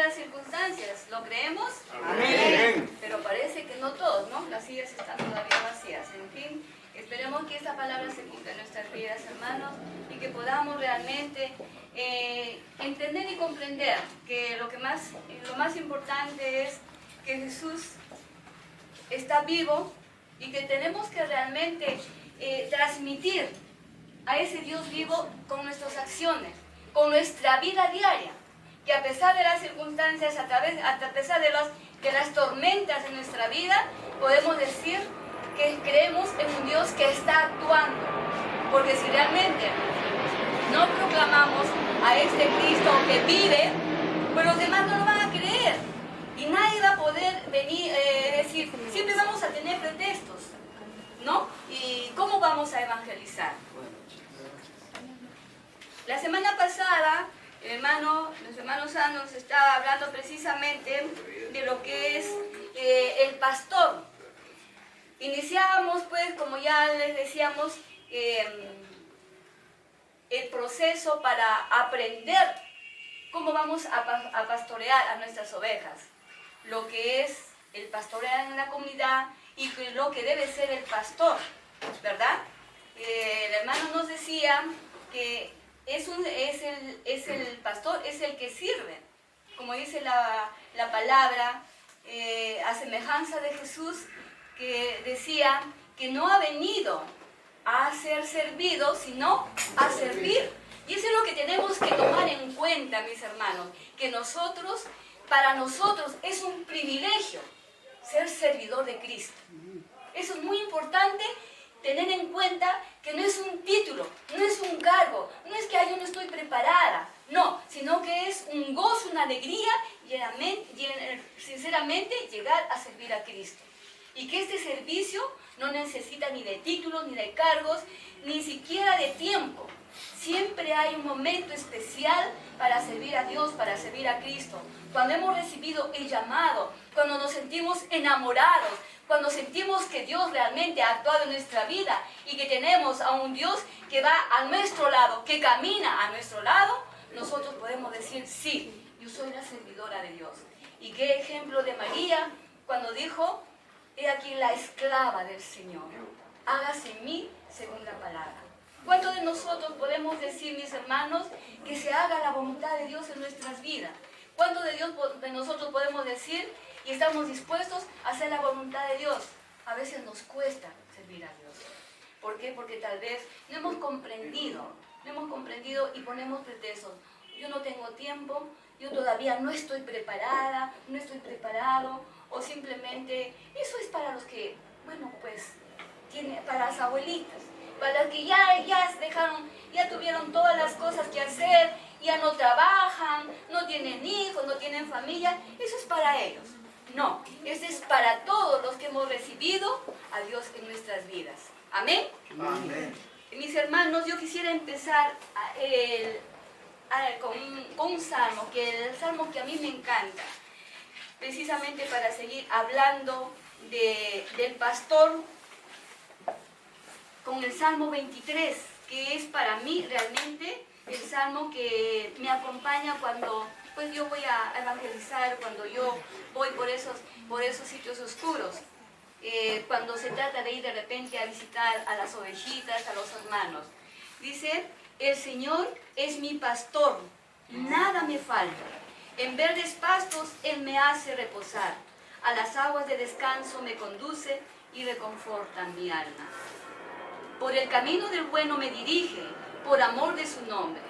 las circunstancias. ¿Lo creemos? Amén. Pero parece que no todos, ¿no? Las sillas están todavía vacías. En fin, esperemos que esta palabra se cumpla en nuestras vidas, hermanos, y que podamos realmente entender y comprender que lo más importante es que Jesús está vivo y que tenemos que realmente transmitir a ese Dios vivo con nuestras acciones, con nuestra vida diaria, que a pesar de las circunstancias, a pesar de las tormentas de nuestra vida, podemos decir que creemos en un Dios que está actuando, porque si realmente no proclamamos a este Cristo que vive, pues los demás no lo van a creer y nadie va a poder venir, decir, siempre vamos a tener pretextos, ¿no? ¿Y cómo vamos a evangelizar? La semana pasada, nuestro hermano San nos estaba hablando precisamente de lo que es el pastor. Iniciábamos, pues, como ya les decíamos, el proceso para aprender cómo vamos a pastorear a nuestras ovejas, lo que es el pastorear en la comunidad y lo que debe ser el pastor, ¿verdad? El hermano nos decía que es el pastor, es el que sirve, como dice la palabra, a semejanza de Jesús, que decía que no ha venido a ser servido, sino a servir. Y eso es lo que tenemos que tomar en cuenta, mis hermanos, que para nosotros es un privilegio ser servidor de Cristo. Eso es muy importante, tener en cuenta que no es un título, no es un cargo, no es que yo no estoy preparada, no, sino que es un gozo, una alegría, sinceramente llegar a servir a Cristo. Y que este servicio no necesita ni de títulos, ni de cargos, ni siquiera de tiempo. Siempre hay un momento especial para servir a Dios, para servir a Cristo. Cuando hemos recibido el llamado, cuando nos sentimos enamorados, cuando sentimos que Dios realmente ha actuado en nuestra vida y que tenemos a un Dios que va a nuestro lado, que camina a nuestro lado, nosotros podemos decir, sí, yo soy la servidora de Dios. Y qué ejemplo de María cuando dijo, he aquí la esclava del Señor, hágase en mí según la palabra. ¿Cuántos de nosotros podemos decir, mis hermanos, que se haga la voluntad de Dios en nuestras vidas? ¿Cuántos de nosotros podemos decir y estamos dispuestos a hacer la voluntad de Dios? A veces nos cuesta servir a Dios. ¿Por qué? Porque tal vez no hemos comprendido y ponemos pretextos. Yo no tengo tiempo, yo todavía no estoy preparada, no estoy preparado, o simplemente eso es para los que, bueno, pues, para las abuelitas, para los que ya tuvieron todas las cosas que hacer, ya no trabajan, no tienen hijos, no tienen familia, eso es para ellos. No, eso es para todos los que hemos recibido a Dios en nuestras vidas. ¿Amén? Amén. Mis hermanos, yo quisiera empezar con un salmo, el salmo que a mí me encanta, precisamente para seguir hablando del pastor, con el Salmo 23, que es para mí realmente el salmo que me acompaña cuando pues yo voy a evangelizar, cuando yo voy por esos sitios oscuros, cuando se trata de ir de repente a visitar a las ovejitas, a los hermanos. Dice, el Señor es mi pastor, nada me falta. En verdes pastos Él me hace reposar. A las aguas de descanso me conduce y reconforta mi alma. Por el camino del bueno me dirige, por amor de su nombre.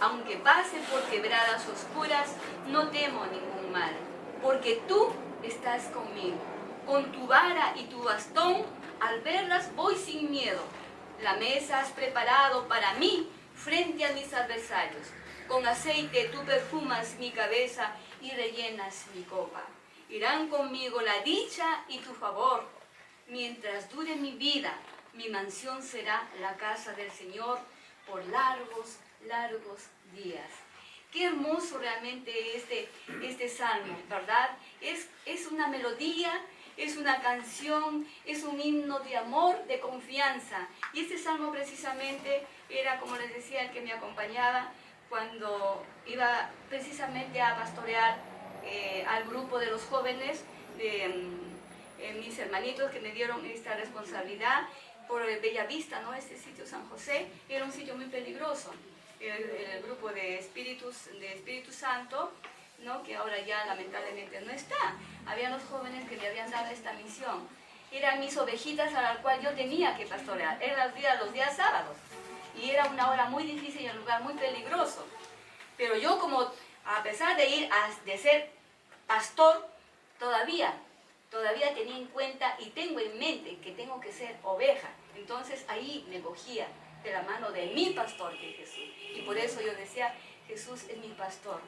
Aunque pase por quebradas oscuras, no temo ningún mal, porque tú estás conmigo. Con tu vara y tu bastón, al verlas voy sin miedo. La mesa has preparado para mí frente a mis adversarios. Con aceite tú perfumas mi cabeza y rellenas mi copa. Irán conmigo la dicha y tu favor. Mientras dure mi vida, mi mansión será la casa del Señor por largos, largos días. Qué hermoso realmente este salmo, ¿verdad? Es una melodía, es una canción, es un himno de amor, de confianza. Y este salmo precisamente era, como les decía, el que me acompañaba cuando iba precisamente a pastorear al grupo de los jóvenes, de mis hermanitos que me dieron esta responsabilidad por Bellavista, ¿no? Este sitio San José era un sitio muy peligroso. El grupo de Espíritu Santo, ¿no? Que ahora ya lamentablemente no está. Había los jóvenes que me habían dado esta misión. Eran mis ovejitas a las cuales yo tenía que pastorear. Eran los días sábados. Y era una hora muy difícil y un lugar muy peligroso. Pero yo, como a pesar de ser pastor, todavía tenía en cuenta y tengo en mente que tengo que ser oveja. Entonces ahí me cogía de la mano de mi pastor, que es Jesús. Y por eso yo decía, Jesús es mi pastor.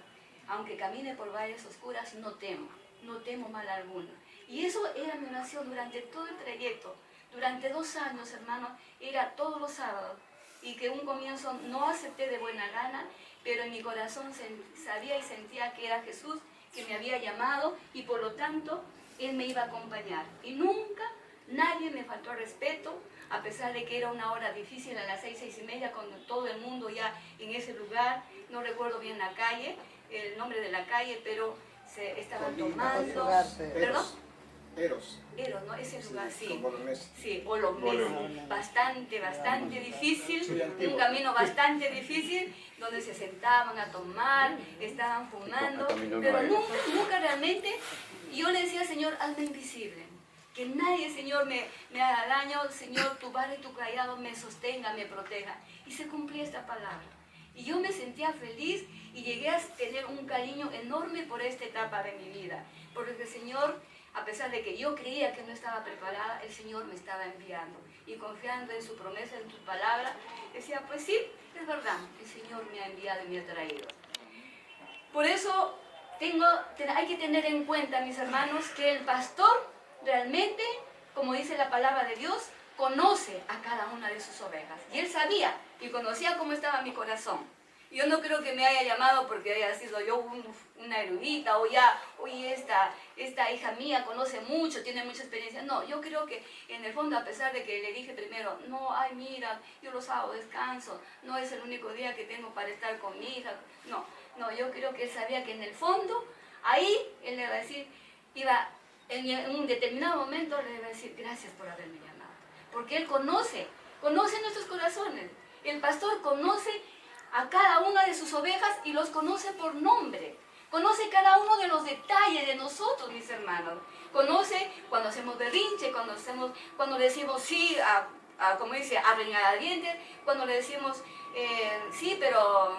Aunque camine por valles oscuras, no temo mal alguno. Y eso era mi oración durante todo el trayecto. Durante 2 años, hermano, era todos los sábados. Y que un comienzo no acepté de buena gana, pero en mi corazón sabía y sentía que era Jesús que me había llamado y por lo tanto Él me iba a acompañar. Y nunca nadie me faltó al respeto, a pesar de que era una hora difícil a las 6:30, cuando todo el mundo ya en ese lugar, no recuerdo bien la calle, el nombre de la calle, pero se estaban tomando. ¿Perdón? Eros, ¿no? Ese lugar, sí. Con Bolognesi. Sí, Bolognesi. Bastante difícil, un camino bastante difícil, donde se sentaban a tomar, estaban fumando, pero nunca realmente, yo le decía, Señor, hazme invisible. Que nadie, Señor, me haga daño. Señor, tu vara y tu callado me sostenga, me proteja. Y se cumplía esta palabra. Y yo me sentía feliz y llegué a tener un cariño enorme por esta etapa de mi vida. Porque el Señor, a pesar de que yo creía que no estaba preparada, el Señor me estaba enviando. Y confiando en su promesa, en su palabra, decía, pues sí, es verdad, el Señor me ha enviado y me ha traído. Por eso hay que tener en cuenta, mis hermanos, que el pastor realmente, como dice la palabra de Dios, conoce a cada una de sus ovejas. Y él sabía y conocía cómo estaba mi corazón. Yo no creo que me haya llamado porque haya sido yo una erudita o ya, oye, esta hija mía conoce mucho, tiene mucha experiencia. No, yo creo que en el fondo, a pesar de que le dije primero, no, ay, mira, yo los sábados descanso, no es el único día que tengo para estar con mi hija. No, yo creo que él sabía que en el fondo, ahí él le iba a decir, en un determinado momento le iba a decir, gracias por haberme llamado. Porque él conoce nuestros corazones. El pastor conoce a cada una de sus ovejas y los conoce por nombre. Conoce cada uno de los detalles de nosotros, mis hermanos. Conoce cuando hacemos berrinche, cuando le decimos sí como dice, a regañadientes, cuando le decimos sí, pero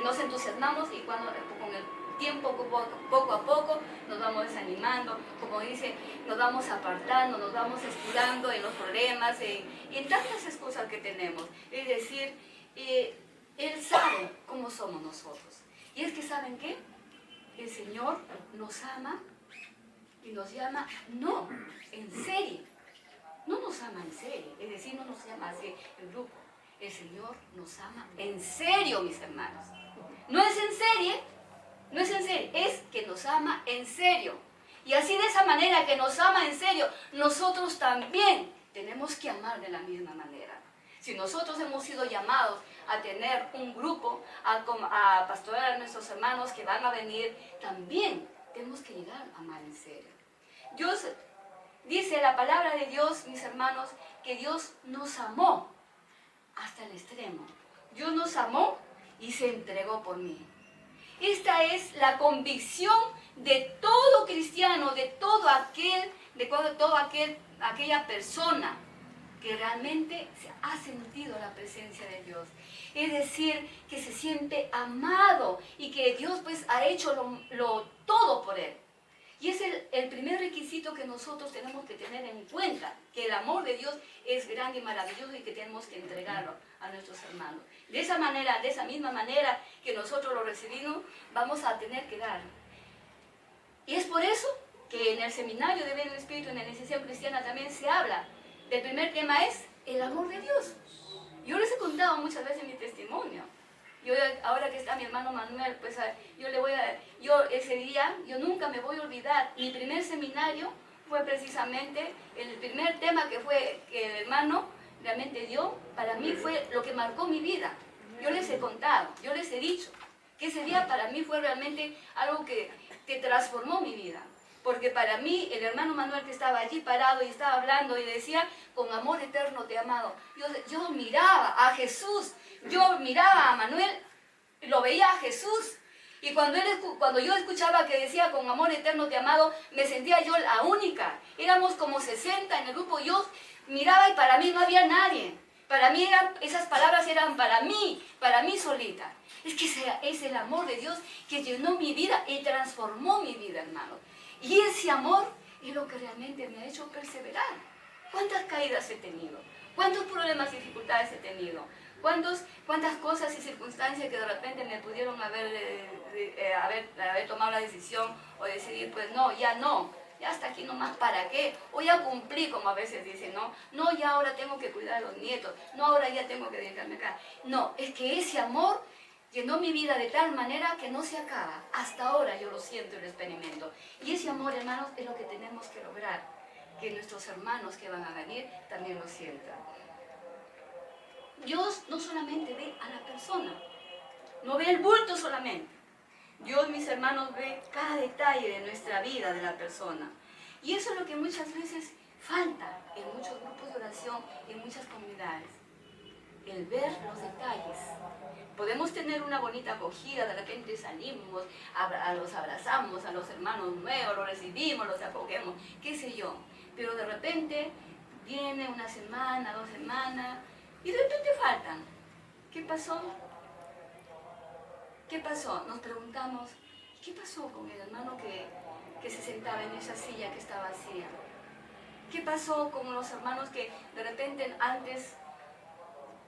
nos entusiasmamos y cuando con el tiempo, poco a poco, nos vamos desanimando, como dice, nos vamos apartando, nos vamos escudando en los problemas y en tantas excusas que tenemos. Es decir, Él sabe cómo somos nosotros. Y es que, ¿saben qué? El Señor nos ama y nos llama, no, en serio. No nos ama en serio, es decir, no nos llama así el grupo. El Señor nos ama en serio, mis hermanos. No es en serio, es que nos ama en serio. Y así de esa manera que nos ama en serio, nosotros también tenemos que amar de la misma manera. Si nosotros hemos sido llamados a tener un grupo, a pastorear a nuestros hermanos que van a venir, también tenemos que llegar a amar en serio. Dice la palabra de Dios, mis hermanos, que Dios nos amó hasta el extremo. Dios nos amó y se entregó por mí. Esta es la convicción de todo cristiano, de aquella persona que realmente ha sentido la presencia de Dios. Es decir, que se siente amado y que Dios pues ha hecho todo por él. Y es el primer requisito que nosotros tenemos que tener en cuenta, que el amor de Dios es grande y maravilloso y que tenemos que entregarlo a nuestros hermanos. De esa manera, de esa misma manera que nosotros lo recibimos, vamos a tener que dar. Y es por eso que en el seminario de Vida del Espíritu, en la iniciación cristiana también se habla. El primer tema es el amor de Dios. Yo les he contado muchas veces mi testimonio. Ahora que está mi hermano Manuel, pues yo ese día, yo nunca me voy a olvidar. Mi primer seminario fue precisamente el primer tema que el hermano realmente dio, para mí fue lo que marcó mi vida. Yo les he contado, yo les he dicho, Que ese día para mí fue realmente algo que transformó mi vida. Porque para mí el hermano Manuel que estaba allí parado y estaba hablando y decía, con amor eterno te he amado. Yo miraba a Jesús, yo miraba a Manuel, lo veía a Jesús. Y cuando yo escuchaba que decía, con amor eterno te he amado, me sentía yo la única. Éramos como 60 en el grupo, yo miraba y para mí no había nadie. Para mí esas palabras eran para mí solita. Es que es el amor de Dios que llenó mi vida y transformó mi vida, hermano. Y ese amor es lo que realmente me ha hecho perseverar. ¿Cuántas caídas he tenido? ¿Cuántos problemas y dificultades he tenido? ¿Cuántas cosas y circunstancias que de repente me pudieron haber tomado la decisión o decidir, pues no, ya hasta aquí nomás, ¿para qué? O ya cumplí, como a veces dicen, no, ya ahora tengo que cuidar a los nietos, no, ahora ya tengo que dedicarme acá. No, es que ese amor llenó mi vida de tal manera que no se acaba. Hasta ahora yo lo siento y lo experimento. Y ese amor, hermanos, es lo que tenemos que lograr, que nuestros hermanos que van a venir también lo sientan. Dios no solamente ve a la persona, no ve el bulto solamente. Dios, mis hermanos, ve cada detalle de nuestra vida, de la persona. Y eso es lo que muchas veces falta en muchos grupos de oración, en muchas comunidades. El ver los detalles. Podemos tener una bonita acogida, de repente salimos, los abrazamos a los hermanos nuevos, los recibimos, los acogemos, qué sé yo. Pero de repente viene una semana, 2 semanas, y de repente faltan. ¿Qué pasó? ¿Qué pasó? Nos preguntamos, ¿qué pasó con el hermano que se sentaba en esa silla que estaba vacía? ¿Qué pasó con los hermanos que de repente antes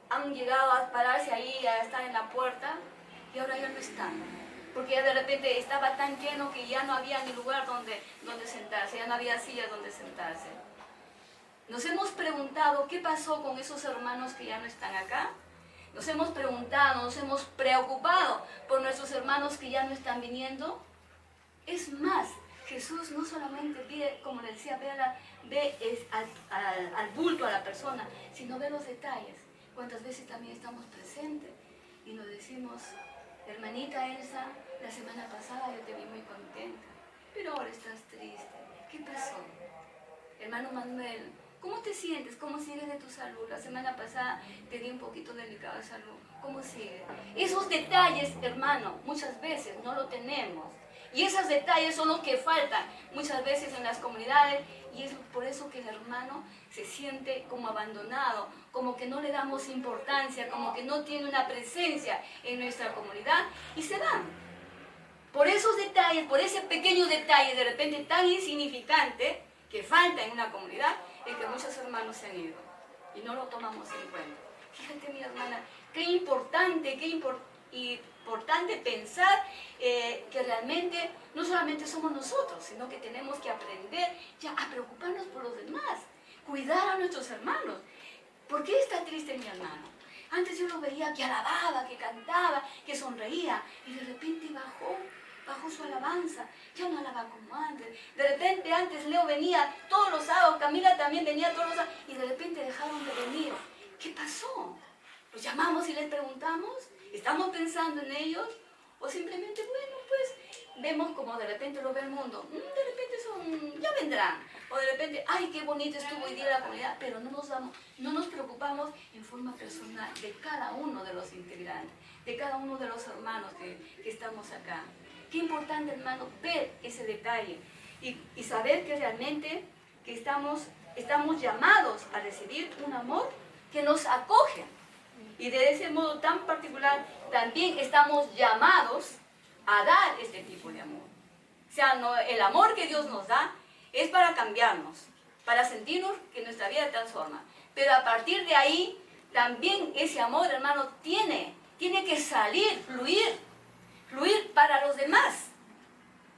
han llegado a pararse ahí, a estar en la puerta, y ahora ya no están? Porque ya de repente estaba tan lleno que ya no había ni lugar donde sentarse, ya no había sillas donde sentarse. Nos hemos preguntado qué pasó con esos hermanos que ya no están acá. Nos hemos preguntado, nos hemos preocupado por nuestros hermanos que ya no están viniendo. Es más, Jesús no solamente ve, como le decía, ve al bulto, a la persona, sino ve los detalles. ¿Cuántas veces también estamos presentes y nos decimos, hermanita Elsa, la semana pasada yo te vi muy contenta, pero ahora estás triste? ¿Qué pasó? Hermano Manuel, ¿cómo te sientes? ¿Cómo sigues de tu salud? La semana pasada te di un poquito delicada de salud. ¿Cómo sigue? Esos detalles, hermano, muchas veces no lo tenemos. Y esos detalles son los que faltan muchas veces en las comunidades. Y es por eso que el hermano se siente como abandonado, como que no le damos importancia, como que no tiene una presencia en nuestra comunidad y se van. Por esos detalles, por ese pequeño detalle de repente tan insignificante que falta en una comunidad, es que muchos hermanos se han ido y no lo tomamos en cuenta. Fíjate, mi hermana, qué importante pensar que realmente no solamente somos nosotros, sino que tenemos que aprender ya a preocuparnos por los demás, cuidar a nuestros hermanos. ¿Por qué está triste mi hermano? Antes yo lo veía que alababa, que cantaba, que sonreía, y de repente bajó su alabanza, ya no alaba como antes. De repente antes Leo venía todos los sábados, Camila también venía todos los sábados, y de repente dejaron de venir. ¿Qué pasó? ¿Los llamamos y les preguntamos? ¿Estamos pensando en ellos? ¿O simplemente, bueno, pues vemos como de repente lo ve el mundo? De repente ya vendrán. O de repente, ay, qué bonito estuvo hoy día la comunidad, pero no nos preocupamos en forma personal de cada uno de los integrantes, de cada uno de los hermanos que estamos acá. Qué importante, hermano, ver ese detalle y saber que realmente que estamos llamados a recibir un amor que nos acoge. Y de ese modo tan particular también estamos llamados a dar este tipo de amor. O sea, el amor que Dios nos da es para cambiarnos, para sentirnos que nuestra vida transforma. Pero a partir de ahí, también ese amor, hermano, tiene que salir, fluir para los demás.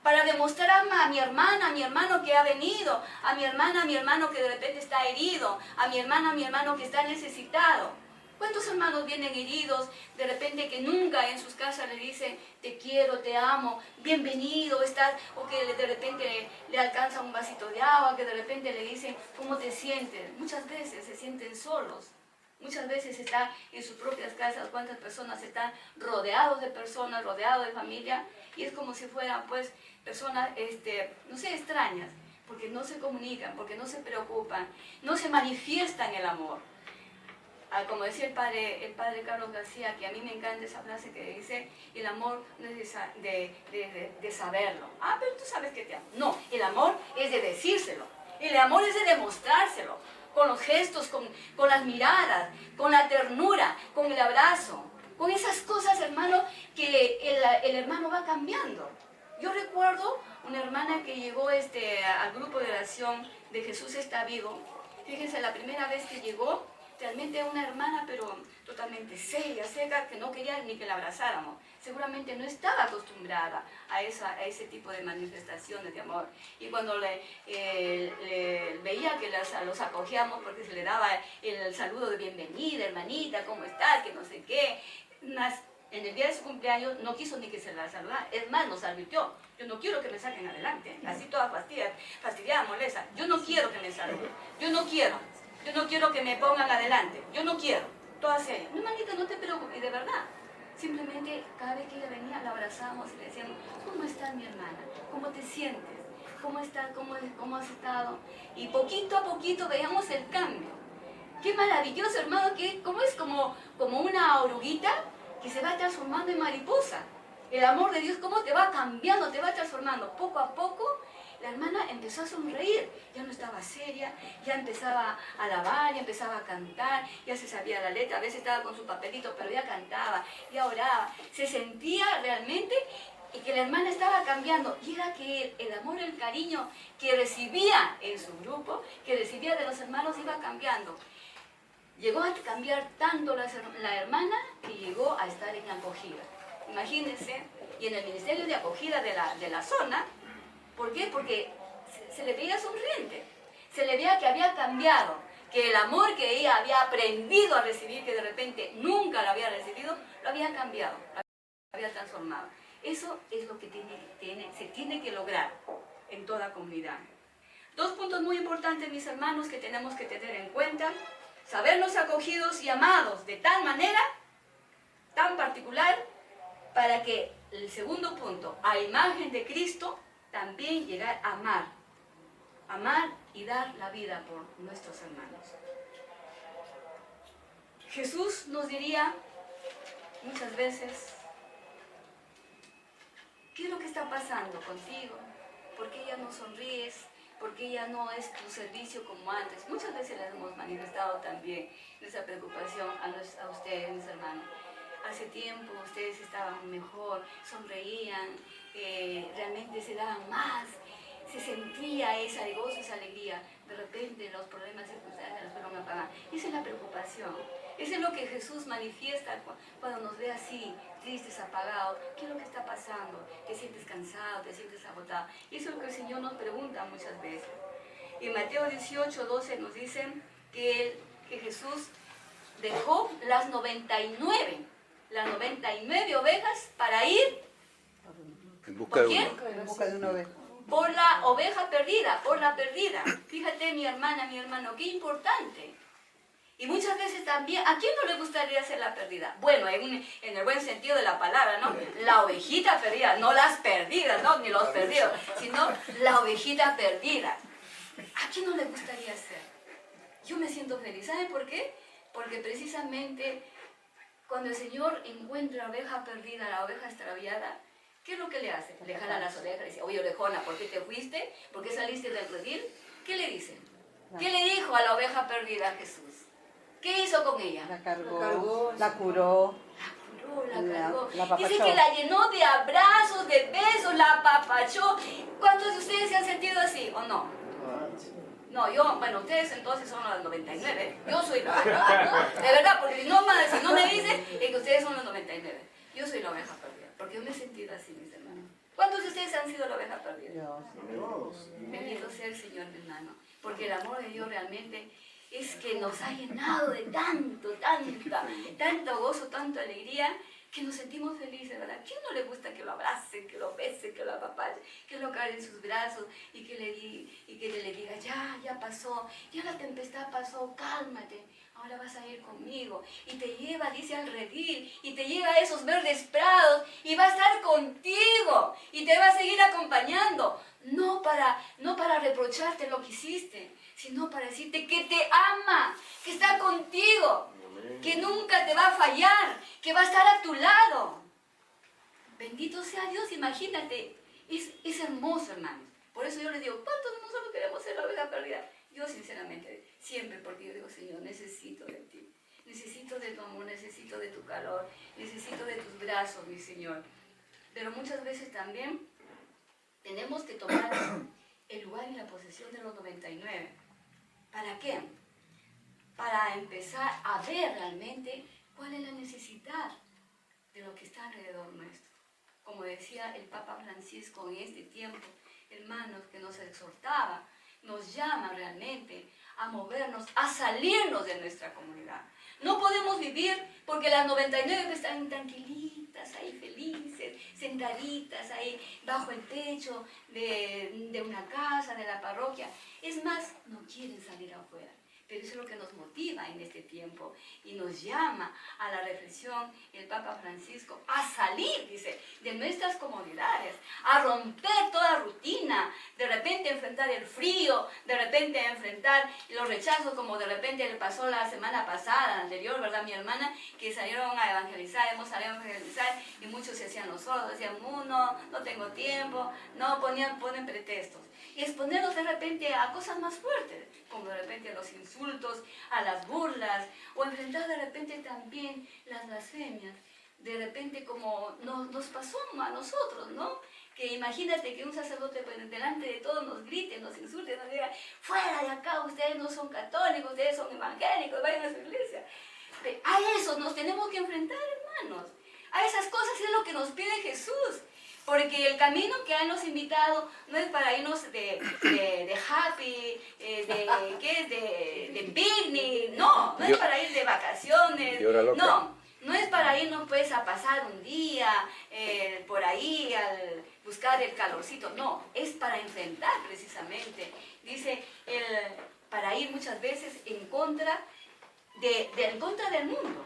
Para demostrar a mi hermana, a mi hermano que ha venido, a mi hermana, a mi hermano que de repente está herido, a mi hermana, a mi hermano que está necesitado. ¿Cuántos hermanos vienen heridos, de repente que nunca en sus casas le dicen, te quiero, te amo, bienvenido, estás, o que de repente le alcanza un vasito de agua, que de repente le dicen, ¿cómo te sientes? Muchas veces se sienten solos. Muchas veces está en sus propias casas, cuántas personas están rodeados de personas, rodeados de familia, y es como si fueran pues personas, no sé, extrañas, porque no se comunican, porque no se preocupan, no se manifiestan el amor. Como decía el padre Carlos García, que a mí me encanta esa frase que dice, el amor no es de saberlo. Ah, pero tú sabes que te amo. No, el amor es de decírselo. El amor es de demostrárselo. Con los gestos, con las miradas, con la ternura, con el abrazo. Con esas cosas, hermano, que el hermano va cambiando. Yo recuerdo una hermana que llegó al grupo de oración de Jesús está vivo. Fíjense, la primera vez que llegó, realmente una hermana, pero totalmente seria, seca, que no quería ni que la abrazáramos. Seguramente no estaba acostumbrada a ese tipo de manifestaciones de amor. Y cuando veía que los acogíamos, porque se le daba el saludo de bienvenida, hermanita, ¿cómo estás? Que no sé qué. En el día de su cumpleaños no quiso ni que se la saludara. Es más, nos advirtió, yo no quiero que me saquen adelante. Así toda fastidiada, molesta. Yo no quiero que me saluden. Yo no quiero que me pongan adelante. Yo no quiero. Todas ellas. No, hermanita, no te preocupes. Y de verdad, simplemente cada vez que ella venía la abrazábamos y le decíamos, ¿cómo estás, mi hermana? ¿Cómo te sientes? ¿Cómo estás? ¿Cómo has estado? Y poquito a poquito veíamos el cambio. Qué maravilloso, hermano, que es como una oruguita que se va transformando en mariposa. El amor de Dios, cómo te va cambiando, te va transformando. Poco a poco, la hermana empezó a sonreír. Ya no estaba seria, ya empezaba a alabar, ya empezaba a cantar, ya se sabía la letra. A veces estaba con su papelito, pero ya cantaba, ya oraba. Se sentía realmente y que la hermana estaba cambiando. Y era que el amor, el cariño que recibía en su grupo, que recibía de los hermanos, iba cambiando. Llegó a cambiar tanto la hermana que llegó a estar en acogida. Imagínense, y en el ministerio de acogida de la zona. ¿Por qué? Porque se le veía sonriente, se le veía que había cambiado, que el amor que ella había aprendido a recibir, que de repente nunca lo había recibido, lo había cambiado, lo había transformado. Eso es lo que se tiene que lograr en toda comunidad. Dos puntos muy importantes, mis hermanos, que tenemos que tener en cuenta. Sabernos acogidos y amados de tal manera, tan particular, para que el segundo punto, a imagen de Cristo, también llegar a amar y dar la vida por nuestros hermanos. Jesús nos diría muchas veces, ¿qué es lo que está pasando contigo? ¿Por qué ya no sonríes? ¿Por qué ya no es tu servicio como antes? Muchas veces les hemos manifestado también nuestra preocupación a ustedes, mis hermanos. Hace tiempo ustedes estaban mejor, sonreían, realmente se daban más, se sentía esa gozo, esa alegría. De repente los problemas circunstanciales los fueron apagando. Esa es la preocupación. Eso es lo que Jesús manifiesta cuando nos ve así, tristes, apagados. ¿Qué es lo que está pasando? ¿Te sientes cansado? ¿Te sientes agotado? Y eso es lo que el Señor nos pregunta muchas veces. En Mateo 18, 12 nos dicen que Jesús dejó las 99 ovejas para ir En busca de ¿por quién? uno. En busca de una oveja. Por la oveja perdida, por la perdida. Fíjate, mi hermana, mi hermano, qué importante. Y muchas veces también, ¿a quién no le gustaría ser la perdida? Bueno, en el buen sentido de la palabra, ¿no? La ovejita perdida, no las perdidas, ¿no? Ni los perdidos, sino la ovejita perdida. ¿A quién no le gustaría ser? Yo me siento feliz. ¿Saben por qué? Porque precisamente cuando el Señor encuentra la oveja perdida, la oveja extraviada, ¿qué es lo que le hace? Le jala las orejas y dice, oye, orejona, ¿por qué te fuiste? ¿Por qué saliste del redil? ¿Qué le dice? ¿Qué le dijo a la oveja perdida a Jesús? ¿Qué hizo con ella? La cargó, la curó. La cargó. La apapachó. Dice que la llenó de abrazos, de besos, la apapachó. ¿Cuántos de ustedes se han sentido así o no? No, bueno, ustedes entonces son los 99. Yo soy la oveja, ¿no? De verdad, porque si no me dicen que ustedes son los 99. Yo soy la oveja perdida, porque yo me he sentido así, mis hermanos. ¿Cuántos de ustedes han sido la oveja perdida? Yo, sí. Bendito sea el Señor, mi hermano, porque el amor de Dios realmente es que nos ha llenado de tanto gozo, tanta alegría, que nos sentimos felices, ¿verdad? ¿Quién no le gusta que lo abracen, que lo besen, que lo apapachen, que lo carguen en sus brazos y que le diga, ya pasó, ya la tempestad pasó, cálmate, ahora vas a ir conmigo? Y te lleva, dice, al redil, y te lleva a esos verdes prados, y va a estar contigo, y te va a seguir acompañando, no para reprocharte lo que hiciste, sino para decirte que te ama, que está contigo, que nunca te va a fallar, que va a estar a tu lado. Bendito sea Dios, imagínate, es hermoso, hermanos. Por eso yo les digo, ¿cuántos de nosotros queremos ser la oveja perdida? Yo sinceramente, siempre, porque yo digo, Señor, necesito de ti, necesito de tu amor, necesito de tu calor, necesito de tus brazos, mi Señor. Pero muchas veces también tenemos que tomar el lugar y la posesión de los 99. ¿Para qué? Para empezar a ver realmente cuál es la necesidad de lo que está alrededor nuestro. Como decía el Papa Francisco en este tiempo, hermanos, que nos exhortaba, nos llama realmente a movernos, a salirnos de nuestra comunidad. No podemos vivir porque las 99 están tranquilitas, ahí felices, sentaditas ahí bajo el techo de una casa, de la parroquia. Es más, no quieren salir afuera. Pero eso es lo que nos motiva en este tiempo y nos llama a la reflexión el Papa Francisco, a salir, dice, de nuestras comodidades, a romper toda rutina, de repente enfrentar el frío, de repente enfrentar los rechazos, como de repente le pasó la semana pasada, la anterior, ¿verdad? Mi hermana, que salieron a evangelizar, hemos salido a evangelizar y muchos se hacían los sordos, decían, no tengo tiempo, ponen pretextos. Y exponernos de repente a cosas más fuertes, como de repente a los insultos, a las burlas, o enfrentar de repente también las blasfemias, de repente como nos pasó a nosotros, ¿no? Que imagínate que un sacerdote delante de todos nos grite, nos insulte, nos diga, fuera de acá, ustedes no son católicos, ustedes son evangélicos, vayan a su iglesia. A eso nos tenemos que enfrentar, hermanos. A esas cosas es lo que nos pide Jesús. Porque el camino que han nos invitado no es para irnos de happy, de picnic, no es para ir de vacaciones, no es para irnos pues a pasar un día por ahí, al buscar el calorcito, no, es para enfrentar precisamente, dice, para ir muchas veces en contra del mundo.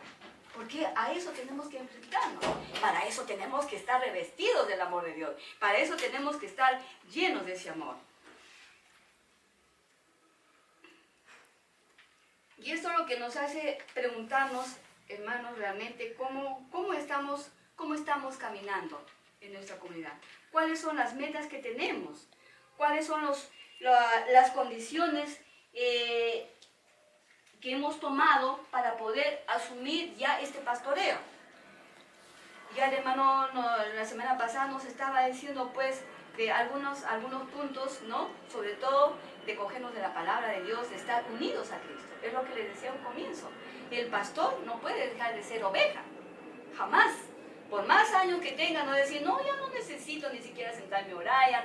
Porque a eso tenemos que enfrentarnos, para eso tenemos que estar revestidos del amor de Dios, para eso tenemos que estar llenos de ese amor. Y esto es lo que nos hace preguntarnos, hermanos, realmente cómo estamos caminando en nuestra comunidad, cuáles son las metas que tenemos, cuáles son las condiciones que hemos tomado para poder asumir ya este pastoreo. Ya el hermano la semana pasada nos estaba diciendo pues de algunos puntos, ¿no? Sobre todo de cogernos de la palabra de Dios, de estar unidos a Cristo. Es lo que les decía al comienzo. El pastor no puede dejar de ser oveja, jamás. Por más años que tenga, no decir, no, ya no necesito ni siquiera sentarme a orar, ya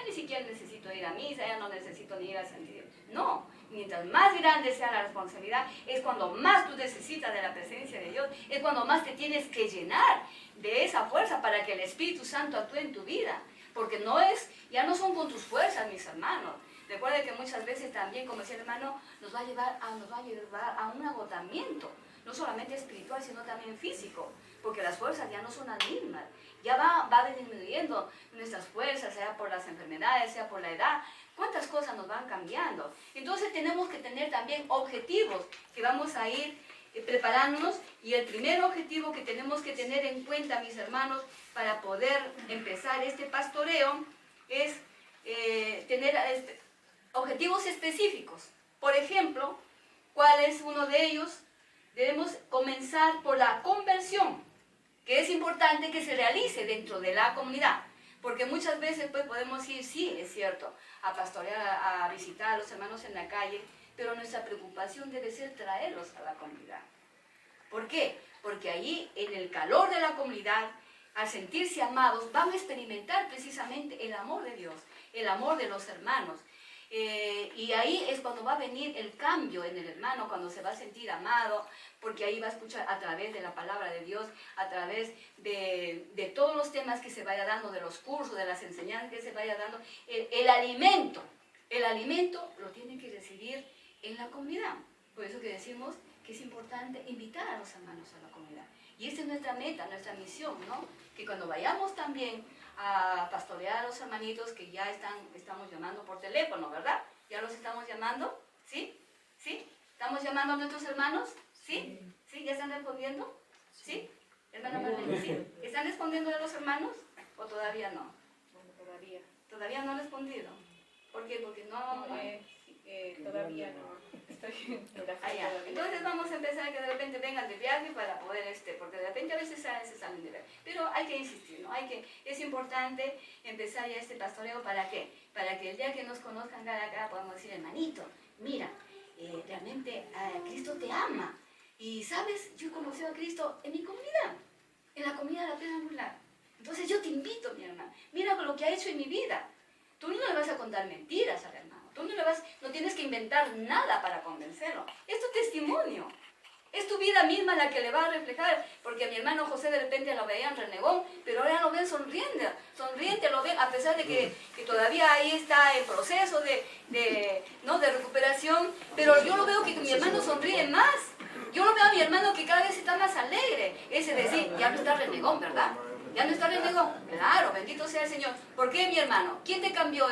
ni siquiera necesito ir a misa, ya no necesito ni ir a sentir. No, mientras más grande sea la responsabilidad, es cuando más tú necesitas de la presencia de Dios, es cuando más te tienes que llenar de esa fuerza para que el Espíritu Santo actúe en tu vida. Porque ya no son con tus fuerzas, mis hermanos. Recuerden que muchas veces también, como decía el hermano, nos va a llevar a un agotamiento, no solamente espiritual, sino también físico, porque las fuerzas ya no son las mismas, ya va disminuyendo nuestras fuerzas, sea por las enfermedades, sea por la edad, cuántas cosas nos van cambiando. Entonces tenemos que tener también objetivos que vamos a ir preparándonos, y el primer objetivo que tenemos que tener en cuenta, mis hermanos, para poder empezar este pastoreo es tener objetivos específicos. Por ejemplo, ¿cuál es uno de ellos? Debemos comenzar por la conversión, que es importante que se realice dentro de la comunidad, porque muchas veces pues podemos ir, sí, es cierto, a pastorear, a visitar a los hermanos en la calle, pero nuestra preocupación debe ser traerlos a la comunidad. ¿Por qué? Porque allí, en el calor de la comunidad, al sentirse amados, van a experimentar precisamente el amor de Dios, el amor de los hermanos. Y ahí es cuando va a venir el cambio en el hermano, cuando se va a sentir amado, porque ahí va a escuchar a través de la palabra de Dios, a través de todos los temas que se vaya dando, de los cursos, de las enseñanzas que se vaya dando. El alimento lo tiene que recibir en la comunidad. Por eso que decimos que es importante invitar a los hermanos a la comunidad. Y esa es nuestra meta, nuestra misión, ¿no? Que cuando vayamos también a pastorear a los hermanitos que ya estamos llamando por teléfono, ¿verdad? ¿Ya los estamos llamando? ¿Sí? ¿Sí? ¿Estamos llamando a nuestros hermanos? ¿Sí? ¿Sí? ¿Ya están respondiendo? ¿Sí? Hermana Marlene, ¿sí? ¿Están respondiendo a los hermanos o todavía no? Bueno, todavía. ¿Todavía no han respondido? ¿Por qué? Porque no... Todavía no. Estoy en la Ah, ya. todavía. Entonces vamos a empezar a que de repente vengan de viaje para poder, porque de repente a veces se salen de viaje. Pero hay que insistir, ¿no? Es importante empezar ya este pastoreo, ¿para qué? Para que el día que nos conozcan cara a cara podamos decir, hermanito, mira, realmente Cristo te ama. Y sabes, yo he conocido a Cristo en mi comunidad, en la comunidad de la Piedra Angular. Entonces yo te invito, mi hermano, mira lo que ha hecho en mi vida. Tú no le vas a contar mentiras al hermano. Tú no tienes que inventar nada para convencerlo. Es tu testimonio. Es tu vida misma la que le va a reflejar. Porque a mi hermano José de repente lo veían renegón, pero ahora lo ven sonriente, lo ven a pesar de que todavía ahí está el proceso de recuperación. Pero yo lo veo que mi hermano sonríe más. Yo lo veo a mi hermano que cada vez está más alegre. Ese decir, ya no está renegón, ¿verdad? ¿Ya no está renegón? Claro, bendito sea el Señor. ¿Por qué, mi hermano? ¿Quién te cambió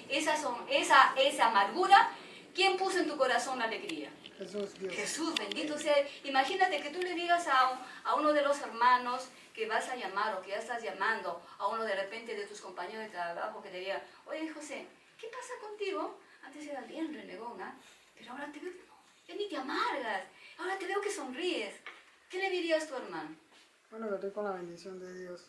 esa amargura? ¿Quién puso en tu corazón la alegría? Jesús, Dios. Jesús, bendito sea. Imagínate que tú le digas a uno de los hermanos que vas a llamar o que ya estás llamando, a uno de repente de tus compañeros de trabajo que te diga, oye José, ¿qué pasa contigo? Antes eras bien renegón, ¿ah? Pero ahora te veo, ya ni te amargas. Ahora te veo que sonríes. ¿Qué le dirías tu hermano? Bueno, que estoy con la bendición de Dios.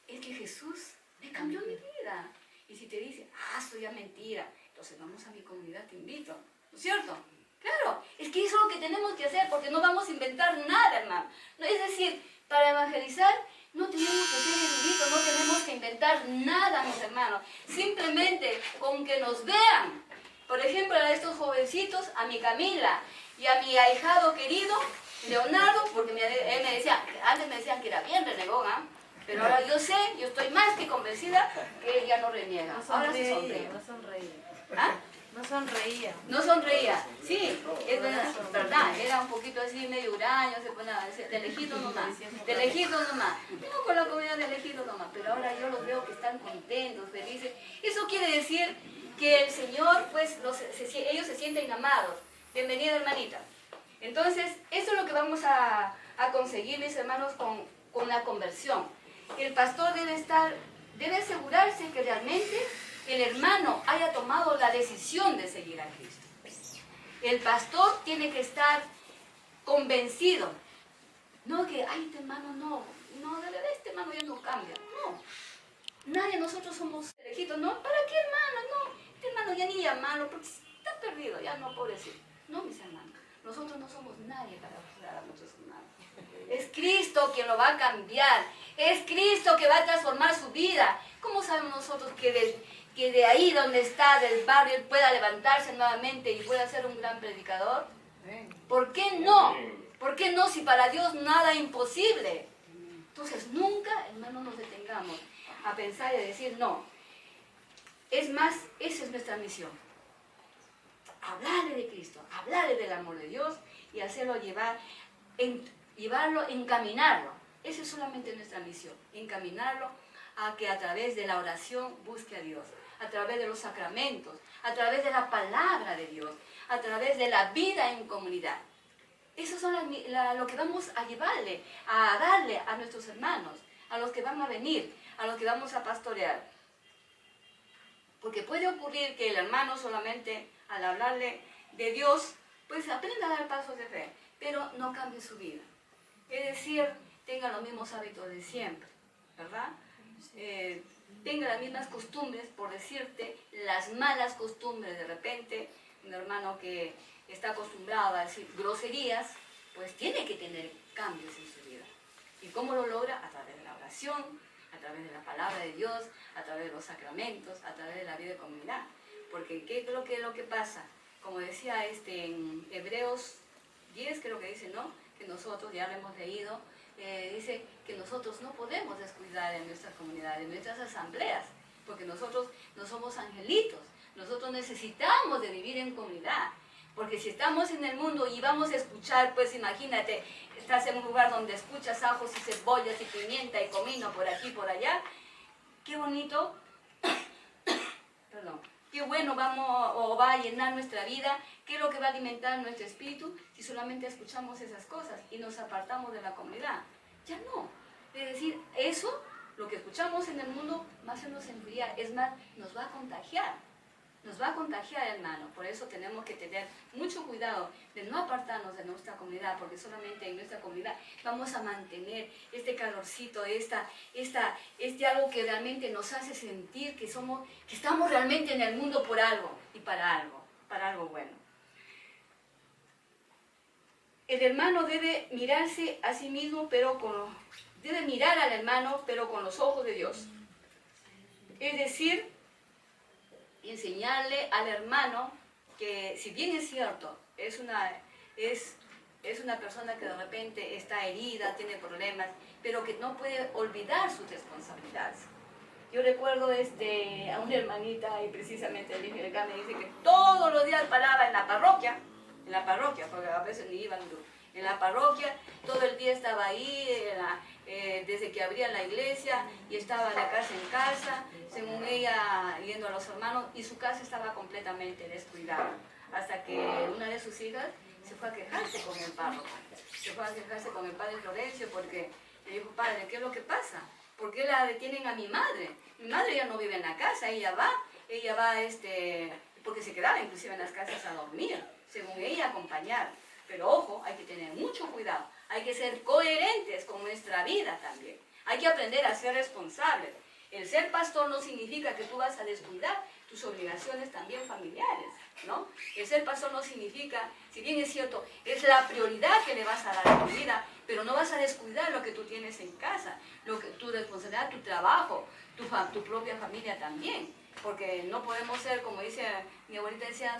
Es que Jesús me cambió mi vida. Y si te dice, esto ya es mentira, entonces vamos a mi comunidad, te invito. ¿No es cierto? Claro, es que eso es lo que tenemos que hacer porque no vamos a inventar nada, hermano. No, es decir, para evangelizar no tenemos que ser eruditos, no tenemos que inventar nada, mis hermanos. Simplemente con que nos vean. Por ejemplo, a estos jovencitos, a mi Camila y a mi ahijado querido, Leonardo, porque él me decía, antes me decían que era bien renegón, ¿ah? Pero ahora yo estoy más que convencida que él ya no reniega. Ahora sí sonríe. No sonreía. ¿Ah? No sonreía. No sonreía, sí, es verdad, era un poquito así, medio huraño, se ponía de lejito nomás, no con la comunidad de lejito nomás, pero ahora yo los veo que están contentos, felices. Eso quiere decir que el Señor, pues, ellos se sienten amados. Bienvenida, hermanita. Entonces, eso es lo que vamos a conseguir, mis hermanos, con la conversión. El pastor debe asegurarse que realmente el hermano haya tomado la decisión de seguir a Cristo. El pastor tiene que estar convencido. No que, ay, este hermano no, de verdad este hermano ya no cambia. No, nadie, nosotros somos elegidos. No, ¿para qué hermano? No, este hermano ya ni llamarlo porque está perdido, ya no, pobrecito. No, mis hermanos, nosotros no somos nadie para juzgar a nuestros hermanos. Es Cristo quien lo va a cambiar. Es Cristo que va a transformar su vida. ¿Cómo sabemos nosotros que de ahí donde está, del barrio, él pueda levantarse nuevamente y pueda ser un gran predicador? ¿Por qué no? ¿Por qué no si para Dios nada es imposible? Entonces nunca, hermano, nos detengamos a pensar y a decir no. Es más, esa es nuestra misión. Hablarle de Cristo, hablarle del amor de Dios y hacerlo llevarlo, encaminarlo. Esa es solamente nuestra misión, encaminarlo a que a través de la oración busque a Dios, a través de los sacramentos, a través de la palabra de Dios, a través de la vida en comunidad. Eso son lo que vamos a llevarle, a darle a nuestros hermanos, a los que van a venir, a los que vamos a pastorear. Porque puede ocurrir que el hermano solamente al hablarle de Dios, pues aprenda a dar pasos de fe, pero no cambie su vida. Es decir, tenga los mismos hábitos de siempre, ¿verdad? Tenga las mismas costumbres, por decirte, las malas costumbres de repente. Un hermano que está acostumbrado a decir groserías, pues tiene que tener cambios en su vida. ¿Y cómo lo logra? A través de la oración, a través de la palabra de Dios, a través de los sacramentos, a través de la vida de comunidad. Porque ¿qué es lo que pasa? Como decía en Hebreos 10, creo que dice, ¿no? Que nosotros, ya lo hemos leído, dice que nosotros no podemos descuidar en nuestras comunidades, en nuestras asambleas, porque nosotros no somos angelitos, nosotros necesitamos de vivir en comunidad, porque si estamos en el mundo y vamos a escuchar, pues imagínate, estás en un lugar donde escuchas ajos y cebollas y pimienta y comino por aquí, por allá, qué bonito, perdón, qué bueno va a llenar nuestra vida, qué es lo que va a alimentar nuestro espíritu si solamente escuchamos esas cosas y nos apartamos de la comunidad. Ya no. Es decir, eso, lo que escuchamos en el mundo, más se nos enfría, es más, nos va a contagiar. Nos va a contagiar, hermano. Por eso tenemos que tener mucho cuidado de no apartarnos de nuestra comunidad, porque solamente en nuestra comunidad vamos a mantener este calorcito, este algo que realmente nos hace sentir que estamos realmente en el mundo por algo y para algo bueno. El hermano debe mirarse a sí mismo, debe mirar al hermano, pero con los ojos de Dios. Es decir, enseñarle al hermano que, si bien es cierto, es una persona que de repente está herida, tiene problemas, pero que no puede olvidar sus responsabilidades. Yo recuerdo a una hermanita, y precisamente el me dice que todos los días paraba en la parroquia, porque a veces ni iban en la parroquia, todo el día estaba ahí, desde que abrían la iglesia, y estaba de casa en casa, según ella, yendo a los hermanos, y su casa estaba completamente descuidada, hasta que una de sus hijas se fue a quejarse con el párroco, se fue a quejarse con el padre Florencio, porque le dijo, padre, ¿qué es lo que pasa? ¿Por qué la detienen a mi madre? Mi madre ya no vive en la casa, ella va, porque se quedaba inclusive en las casas a dormir, según ella, acompañar. Pero ojo, hay que tener mucho cuidado, hay que ser coherentes con nuestra vida también. Hay que aprender a ser responsables. El ser pastor no significa que tú vas a descuidar tus obligaciones también familiares, ¿no? El ser pastor no significa, si bien es cierto, es la prioridad que le vas a dar a tu vida, pero no vas a descuidar lo que tú tienes en casa, tu responsabilidad, tu trabajo, tu propia familia también. Porque no podemos ser, como dice mi abuelita, decía,